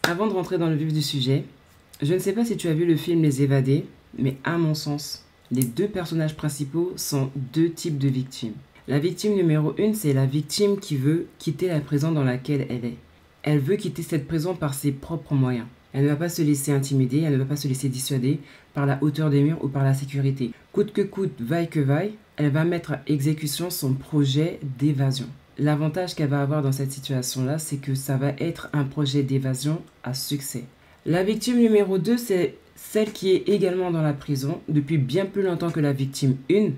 Avant de rentrer dans le vif du sujet, je ne sais pas si tu as vu le film Les Évadés, mais à mon sens, les deux personnages principaux sont deux types de victimes. La victime numéro 1, c'est la victime qui veut quitter la prison dans laquelle elle est. Elle veut quitter cette prison par ses propres moyens. Elle ne va pas se laisser intimider, elle ne va pas se laisser dissuader par la hauteur des murs ou par la sécurité. Coûte que coûte, vaille que vaille, elle va mettre à exécution son projet d'évasion. L'avantage qu'elle va avoir dans cette situation-là, c'est que ça va être un projet d'évasion à succès. La victime numéro 2, c'est celle qui est également dans la prison depuis bien plus longtemps que la victime 1.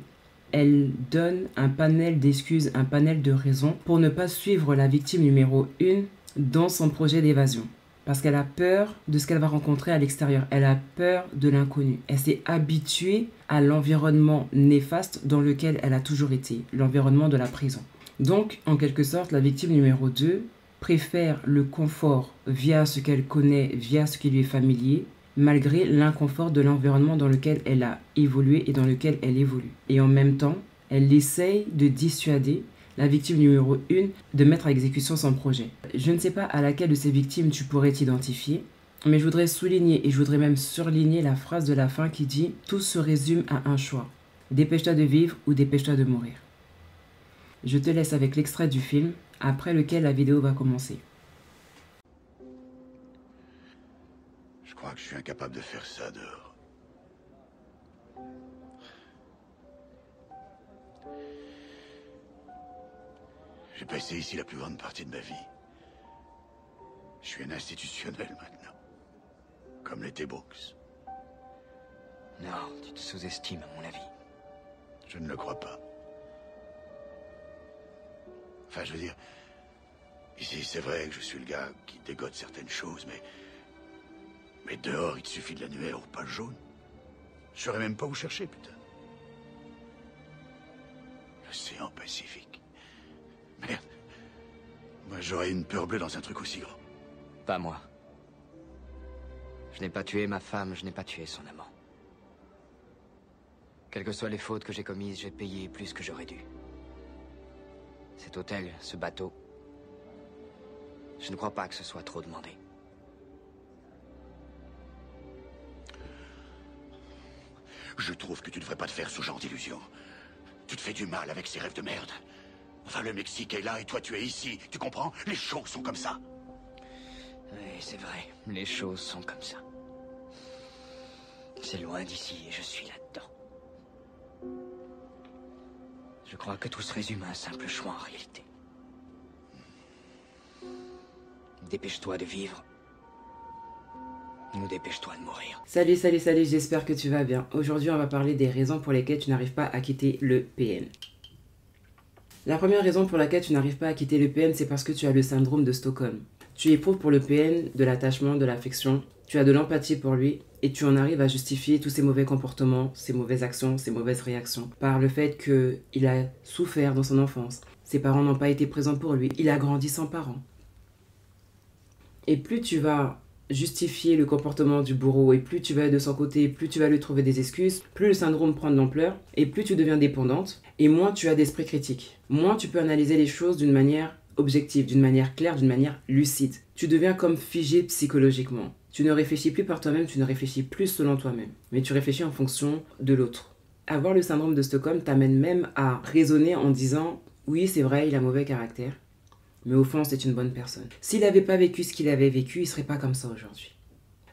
Elle donne un panel d'excuses, un panel de raisons pour ne pas suivre la victime numéro 1 dans son projet d'évasion. Parce qu'elle a peur de ce qu'elle va rencontrer à l'extérieur. Elle a peur de l'inconnu. Elle s'est habituée à l'environnement néfaste dans lequel elle a toujours été, l'environnement de la prison. Donc, en quelque sorte, la victime numéro 2 préfère le confort via ce qu'elle connaît, via ce qui lui est familier, malgré l'inconfort de l'environnement dans lequel elle a évolué et dans lequel elle évolue. Et en même temps, elle essaye de dissuader la victime numéro 1 de mettre à exécution son projet. Je ne sais pas à laquelle de ces victimes tu pourrais t'identifier, mais je voudrais souligner et je voudrais même surligner la phrase de la fin qui dit « Tout se résume à un choix. Dépêche-toi de vivre ou dépêche-toi de mourir. » Je te laisse avec l'extrait du film, après lequel la vidéo va commencer. Je crois que je suis incapable de faire ça dehors. J'ai passé ici la plus grande partie de ma vie. Je suis un institutionnel maintenant. Comme l'était Brooks. Non, tu te sous-estimes à mon avis. Je ne le crois pas. Enfin, je veux dire... Ici, c'est vrai que je suis le gars qui dégote certaines choses, mais dehors, il te suffit de l'annuaire ou pas le jaune. Je saurais même pas où chercher, putain. L'océan Pacifique. Merde. Moi, j'aurais une peur bleue dans un truc aussi grand. Pas moi. Je n'ai pas tué ma femme, je n'ai pas tué son amant. Quelles que soient les fautes que j'ai commises, j'ai payé plus que j'aurais dû. Cet hôtel, ce bateau, je ne crois pas que ce soit trop demandé. Je trouve que tu devrais pas te faire ce genre d'illusion. Tu te fais du mal avec ces rêves de merde. Enfin, le Mexique est là et toi tu es ici. Tu comprends? Les choses sont comme ça. Oui, c'est vrai. Les choses sont comme ça. C'est loin d'ici et je suis là-dedans. Je crois que tout se résume à un simple choix en réalité. Dépêche-toi de vivre. Ou dépêche-toi de mourir. Salut, j'espère que tu vas bien. Aujourd'hui, on va parler des raisons pour lesquelles tu n'arrives pas à quitter le PN. La première raison pour laquelle tu n'arrives pas à quitter le PN, c'est parce que tu as le syndrome de Stockholm. Tu éprouves pour le PN de l'attachement, de l'affection, tu as de l'empathie pour lui et tu en arrives à justifier tous ses mauvais comportements, ses mauvaises actions, ses mauvaises réactions par le fait qu'il a souffert dans son enfance. Ses parents n'ont pas été présents pour lui, il a grandi sans parents. Et plus tu vas justifier le comportement du bourreau et plus tu vas être de son côté, plus tu vas lui trouver des excuses, plus le syndrome prend de l'ampleur et plus tu deviens dépendante et moins tu as d'esprit critique. Moins tu peux analyser les choses d'une manière objective, d'une manière claire, d'une manière lucide. Tu deviens comme figé psychologiquement. Tu ne réfléchis plus par toi-même, tu ne réfléchis plus selon toi-même, mais tu réfléchis en fonction de l'autre. Avoir le syndrome de Stockholm t'amène même à raisonner en disant « Oui, c'est vrai, il a mauvais caractère. » Mais au fond, c'est une bonne personne. S'il n'avait pas vécu ce qu'il avait vécu, il ne serait pas comme ça aujourd'hui.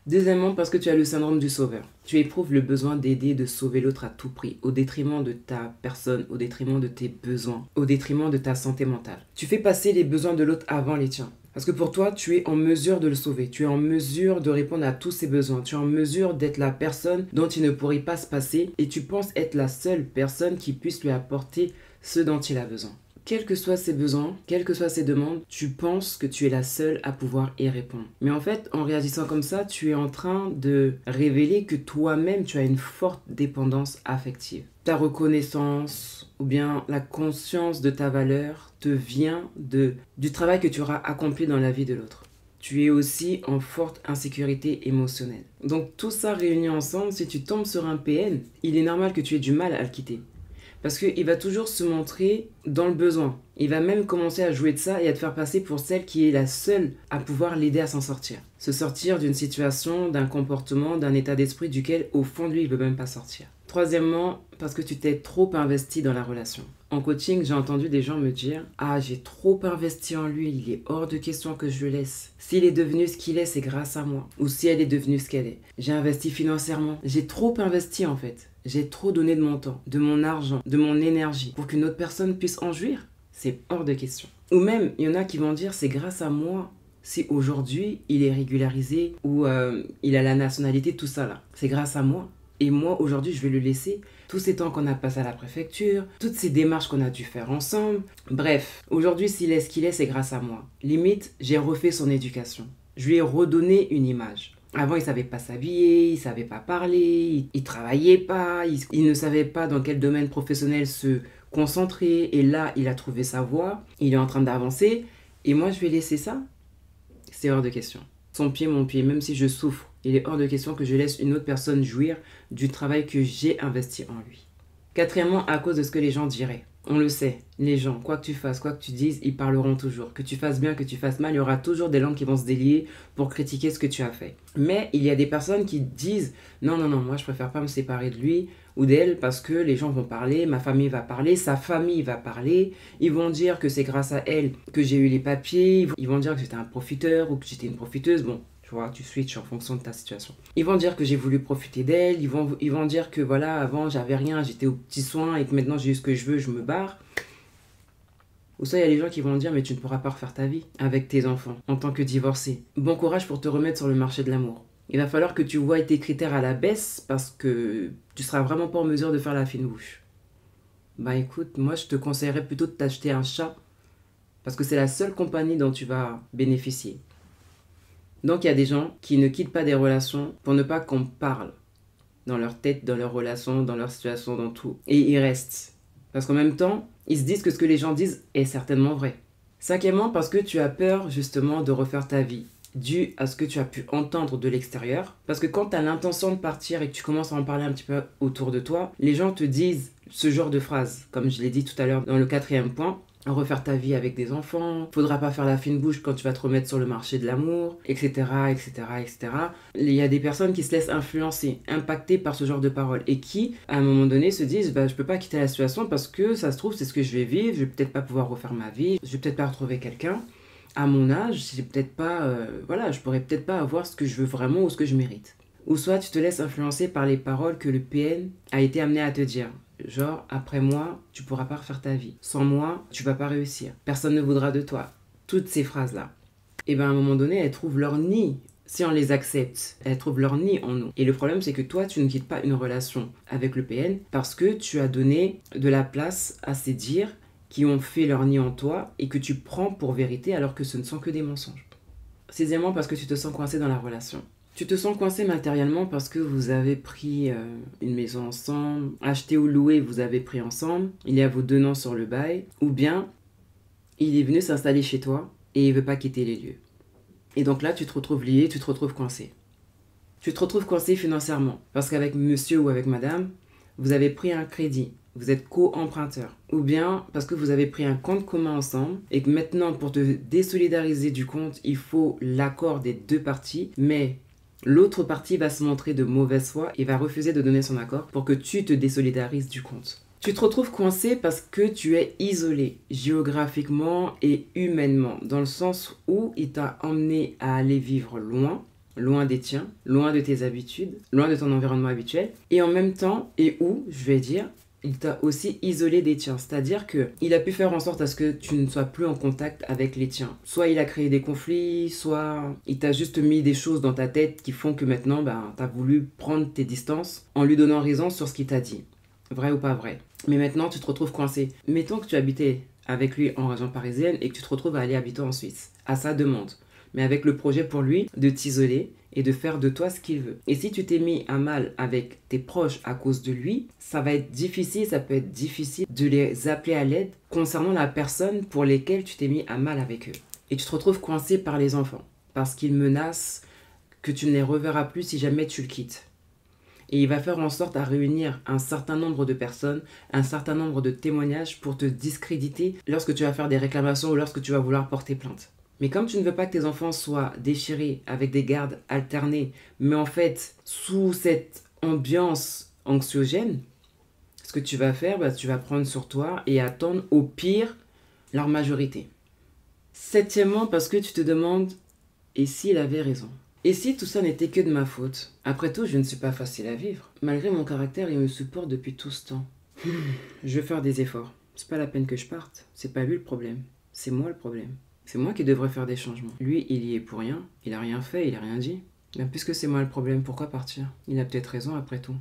Deuxièmement, parce que tu as le syndrome du sauveur. Tu éprouves le besoin d'aider, de sauver l'autre à tout prix, au détriment de ta personne, au détriment de tes besoins, au détriment de ta santé mentale. Tu fais passer les besoins de l'autre avant les tiens. Parce que pour toi, tu es en mesure de le sauver. Tu es en mesure de répondre à tous ses besoins. Tu es en mesure d'être la personne dont il ne pourrait pas se passer et tu penses être la seule personne qui puisse lui apporter ce dont il a besoin. Quels que soient ses besoins, quelles que soient ses demandes, tu penses que tu es la seule à pouvoir y répondre. Mais en fait, en réagissant comme ça, tu es en train de révéler que toi-même, tu as une forte dépendance affective. Ta reconnaissance ou bien la conscience de ta valeur te vient du travail que tu auras accompli dans la vie de l'autre. Tu es aussi en forte insécurité émotionnelle. Donc tout ça réuni ensemble, si tu tombes sur un PN, il est normal que tu aies du mal à le quitter. Parce qu'il va toujours se montrer dans le besoin. Il va même commencer à jouer de ça et à te faire passer pour celle qui est la seule à pouvoir l'aider à s'en sortir. Se sortir d'une situation, d'un comportement, d'un état d'esprit duquel au fond de lui il ne veut même pas sortir. Troisièmement, parce que tu t'es trop investi dans la relation. En coaching, j'ai entendu des gens me dire « Ah, j'ai trop investi en lui, il est hors de question que je le laisse. S'il est devenu ce qu'il est, c'est grâce à moi. Ou si elle est devenue ce qu'elle est. J'ai investi financièrement. J'ai trop investi en fait. J'ai trop donné de mon temps, de mon argent, de mon énergie pour qu'une autre personne puisse en jouir. C'est hors de question. » Ou même, il y en a qui vont dire « C'est grâce à moi si aujourd'hui il est régularisé ou il a la nationalité, tout ça là. C'est grâce à moi. Et moi, aujourd'hui, je vais le laisser. Tous ces temps qu'on a passé à la préfecture, toutes ces démarches qu'on a dû faire ensemble. Bref, aujourd'hui, s'il est ce qu'il est, c'est grâce à moi. Limite, j'ai refait son éducation. Je lui ai redonné une image. Avant, il ne savait pas s'habiller, il ne savait pas parler, il ne travaillait pas, il ne savait pas dans quel domaine professionnel se concentrer. Et là, il a trouvé sa voie, il est en train d'avancer. Et moi, je vais laisser ça? C'est hors de question. Son pied, mon pied, même si je souffre, il est hors de question que je laisse une autre personne jouir du travail que j'ai investi en lui. Quatrièmement, à cause de ce que les gens diraient. On le sait, les gens, quoi que tu fasses, quoi que tu dises, ils parleront toujours. Que tu fasses bien, que tu fasses mal, il y aura toujours des langues qui vont se délier pour critiquer ce que tu as fait. Mais il y a des personnes qui disent « Non, moi je préfère pas me séparer de lui ou d'elle parce que les gens vont parler, ma famille va parler, sa famille va parler. Ils vont dire que c'est grâce à elle que j'ai eu les papiers, ils vont dire que j'étais un profiteur ou que j'étais une profiteuse. Bon, tu vois, tu switches en fonction de ta situation. Ils vont dire que j'ai voulu profiter d'elle, ils vont dire que voilà, avant j'avais rien, j'étais aux petits soins et que maintenant j'ai eu ce que je veux, je me barre. » Ou ça, il y a des gens qui vont dire « Mais tu ne pourras pas refaire ta vie avec tes enfants en tant que divorcé. Bon courage pour te remettre sur le marché de l'amour. Il va falloir que tu vois tes critères à la baisse parce que tu seras vraiment pas en mesure de faire la fine bouche. » Bah écoute, moi je te conseillerais plutôt de t'acheter un chat parce que c'est la seule compagnie dont tu vas bénéficier. Donc il y a des gens qui ne quittent pas des relations pour ne pas qu'on parle dans leur tête, dans leurs relations, dans leur situation, dans tout. Et ils restent. Parce qu'en même temps, ils se disent que ce que les gens disent est certainement vrai. Cinquièmement, parce que tu as peur justement de refaire ta vie, dû à ce que tu as pu entendre de l'extérieur. Parce que quand tu as l'intention de partir et que tu commences à en parler un petit peu autour de toi, les gens te disent ce genre de phrases, comme je l'ai dit tout à l'heure dans le quatrième point. Refaire ta vie avec des enfants, faudra pas faire la fine bouche quand tu vas te remettre sur le marché de l'amour, etc., etc., etc. Il y a des personnes qui se laissent influencer, impacter par ce genre de paroles et qui, à un moment donné, se disent bah, je peux pas quitter la situation parce que ça se trouve, c'est ce que je vais vivre, je vais peut-être pas pouvoir refaire ma vie, je vais peut-être pas retrouver quelqu'un. À mon âge, j'ai peut-être pas, je pourrais peut-être pas avoir ce que je veux vraiment ou ce que je mérite. Ou soit tu te laisses influencer par les paroles que le PN a été amené à te dire. Genre, après moi, tu pourras pas refaire ta vie. Sans moi, tu vas pas réussir. Personne ne voudra de toi. Toutes ces phrases-là. Et bien, à un moment donné, elles trouvent leur nid. Si on les accepte, elles trouvent leur nid en nous. Et le problème, c'est que toi, tu ne quittes pas une relation avec le PN parce que tu as donné de la place à ces dires qui ont fait leur nid en toi et que tu prends pour vérité alors que ce ne sont que des mensonges. Sixièmement, parce que tu te sens coincé dans la relation. Tu te sens coincé matériellement parce que vous avez pris une maison ensemble, acheté ou loué, vous avez pris ensemble, il y a vos 2 noms sur le bail, ou bien il est venu s'installer chez toi et il ne veut pas quitter les lieux. Et donc là, tu te retrouves lié, tu te retrouves coincé. Tu te retrouves coincé financièrement parce qu'avec monsieur ou avec madame, vous avez pris un crédit, vous êtes co-emprunteur. Ou bien parce que vous avez pris un compte commun ensemble et que maintenant, pour te désolidariser du compte, il faut l'accord des 2 parties, mais l'autre partie va se montrer de mauvaise foi et va refuser de donner son accord pour que tu te désolidarises du compte. Tu te retrouves coincé parce que tu es isolé géographiquement et humainement, dans le sens où il t'a emmené à aller vivre loin des tiens, loin de tes habitudes, loin de ton environnement habituel, et en même temps, et où, je vais dire, il t'a aussi isolé des tiens. C'est-à-dire qu'il a pu faire en sorte à ce que tu ne sois plus en contact avec les tiens. Soit il a créé des conflits, soit il t'a juste mis des choses dans ta tête qui font que maintenant, tu as voulu prendre tes distances en lui donnant raison sur ce qu'il t'a dit. Vrai ou pas vrai. Mais maintenant, tu te retrouves coincé. Mettons que tu habitais avec lui en région parisienne et que tu te retrouves à aller habiter en Suisse, à sa demande. Mais avec le projet pour lui de t'isoler et de faire de toi ce qu'il veut. Et si tu t'es mis à mal avec tes proches à cause de lui, ça va être difficile, ça peut être difficile de les appeler à l'aide concernant la personne pour lesquelles tu t'es mis à mal avec eux. Et tu te retrouves coincé par les enfants parce qu'ils menacent que tu ne les reverras plus si jamais tu le quittes. Et il va faire en sorte à réunir un certain nombre de personnes, un certain nombre de témoignages pour te discréditer lorsque tu vas faire des réclamations ou lorsque tu vas vouloir porter plainte. Mais comme tu ne veux pas que tes enfants soient déchirés avec des gardes alternés, mais en fait sous cette ambiance anxiogène, ce que tu vas faire, tu vas prendre sur toi et attendre au pire leur majorité. Septièmement, parce que tu te demandes, et s'il avait raison? Et si tout ça n'était que de ma faute? Après tout, je ne suis pas facile à vivre. Malgré mon caractère, il me supporte depuis tout ce temps. Je vais faire des efforts. C'est pas la peine que je parte. C'est pas lui le problème. C'est moi le problème. C'est moi qui devrais faire des changements. Lui, il y est pour rien. Il a rien fait, il a rien dit. Mais puisque c'est moi le problème, pourquoi partir? Il a peut-être raison après tout.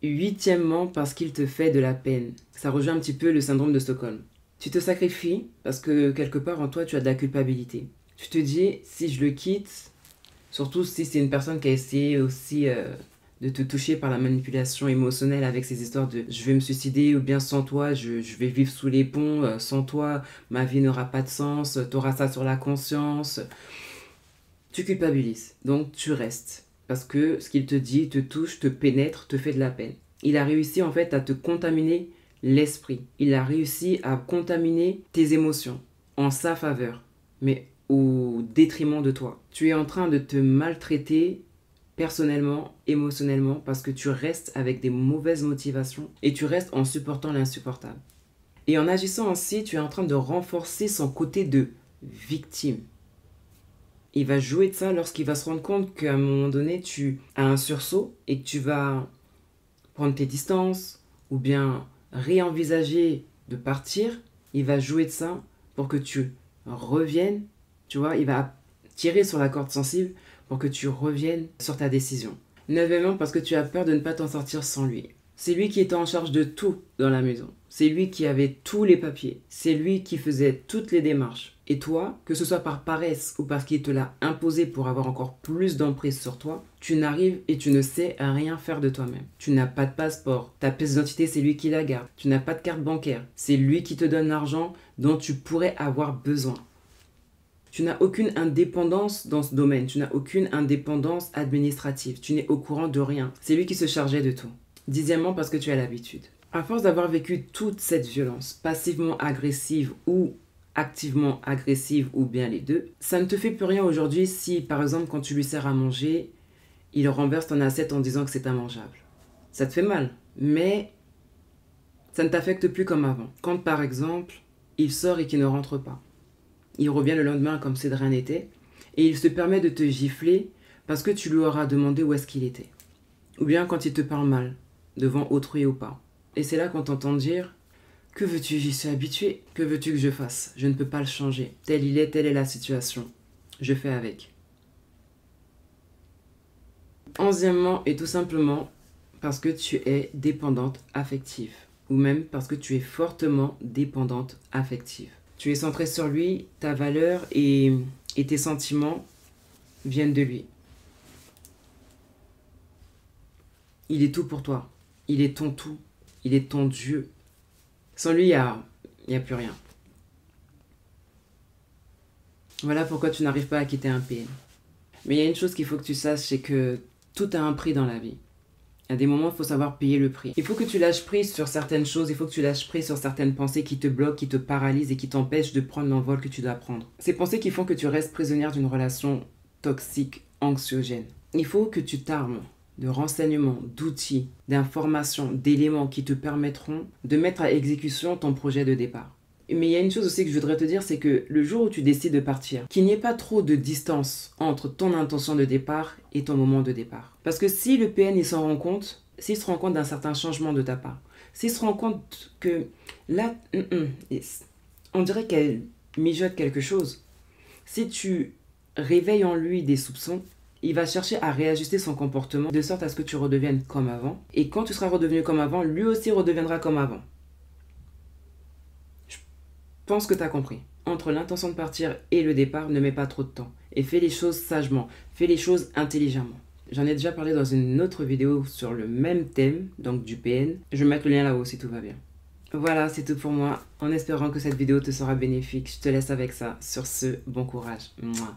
Huitièmement, parce qu'il te fait de la peine. Ça rejoint un petit peu le syndrome de Stockholm. Tu te sacrifies parce que quelque part en toi, tu as de la culpabilité. Tu te dis, si je le quitte, surtout si c'est une personne qui a essayé aussi de te toucher par la manipulation émotionnelle avec ces histoires de je vais me suicider ou bien sans toi, je vais vivre sous les ponts, sans toi, ma vie n'aura pas de sens, tu auras ça sur la conscience. Tu culpabilises, donc tu restes. Parce que ce qu'il te dit te touche, te pénètre, te fait de la peine. Il a réussi en fait à te contaminer l'esprit. Il a réussi à contaminer tes émotions en sa faveur, mais au détriment de toi. Tu es en train de te maltraiter personnellement, émotionnellement, parce que tu restes avec des mauvaises motivations et tu restes en supportant l'insupportable. Et en agissant ainsi, tu es en train de renforcer son côté de victime. Il va jouer de ça lorsqu'il va se rendre compte qu'à un moment donné, tu as un sursaut et que tu vas prendre tes distances ou bien réenvisager de partir. Il va jouer de ça pour que tu reviennes. Tu vois, il va tirer sur la corde sensible pour que tu reviennes sur ta décision. Neuvièmement, parce que tu as peur de ne pas t'en sortir sans lui. C'est lui qui était en charge de tout dans la maison. C'est lui qui avait tous les papiers. C'est lui qui faisait toutes les démarches. Et toi, que ce soit par paresse ou parce qu'il te l'a imposé pour avoir encore plus d'emprise sur toi, tu n'arrives et tu ne sais rien faire de toi-même. Tu n'as pas de passeport. Ta pièce d'identité, c'est lui qui la garde. Tu n'as pas de carte bancaire. C'est lui qui te donne l'argent dont tu pourrais avoir besoin. Tu n'as aucune indépendance dans ce domaine. Tu n'as aucune indépendance administrative. Tu n'es au courant de rien. C'est lui qui se chargeait de tout. Dixièmement, parce que tu as l'habitude. À force d'avoir vécu toute cette violence, passivement agressive ou activement agressive ou bien les deux, ça ne te fait plus rien aujourd'hui si, par exemple, quand tu lui sers à manger, il renverse ton assiette en disant que c'est immangeable. Ça te fait mal, mais ça ne t'affecte plus comme avant. Quand, par exemple, il sort et qu'il ne rentre pas. Il revient le lendemain comme si de rien n'était et il se permet de te gifler parce que tu lui auras demandé où est-ce qu'il était. Ou bien quand il te parle mal, devant autrui ou pas. Et c'est là qu'on t'entend dire « Que veux-tu, j'y suis habitué. Que veux-tu que je fasse? Je ne peux pas le changer. Tel il est, telle est la situation. Je fais avec. » Onzièmement, et tout simplement parce que tu es dépendante affective. Ou même parce que tu es fortement dépendante affective. Tu es centré sur lui, ta valeur et tes sentiments viennent de lui. Il est tout pour toi. Il est ton tout. Il est ton Dieu. Sans lui, il n'y a plus rien. Voilà pourquoi tu n'arrives pas à quitter un PN. Mais il y a une chose qu'il faut que tu saches, c'est que tout a un prix dans la vie. Il y a des moments où il faut savoir payer le prix. Il faut que tu lâches prise sur certaines choses, il faut que tu lâches prise sur certaines pensées qui te bloquent, qui te paralysent et qui t'empêchent de prendre l'envol que tu dois prendre. Ces pensées qui font que tu restes prisonnière d'une relation toxique, anxiogène. Il faut que tu t'armes de renseignements, d'outils, d'informations, d'éléments qui te permettront de mettre à exécution ton projet de départ. Mais il y a une chose aussi que je voudrais te dire, c'est que le jour où tu décides de partir, qu'il n'y ait pas trop de distance entre ton intention de départ et ton moment de départ. Parce que si le PN il s'en rend compte, s'il se rend compte d'un certain changement de ta part, s'il se rend compte que là, on dirait qu'elle mijote quelque chose, si tu réveilles en lui des soupçons, il va chercher à réajuster son comportement de sorte à ce que tu redeviennes comme avant. Et quand tu seras redevenu comme avant, lui aussi redeviendra comme avant. Je pense que tu as compris. Entre l'intention de partir et le départ, ne mets pas trop de temps. Et fais les choses sagement. Fais les choses intelligemment. J'en ai déjà parlé dans une autre vidéo sur le même thème, donc du PN. Je vais mettre le lien là-haut si tout va bien. Voilà, c'est tout pour moi. En espérant que cette vidéo te sera bénéfique, je te laisse avec ça. Sur ce, bon courage. Mouah.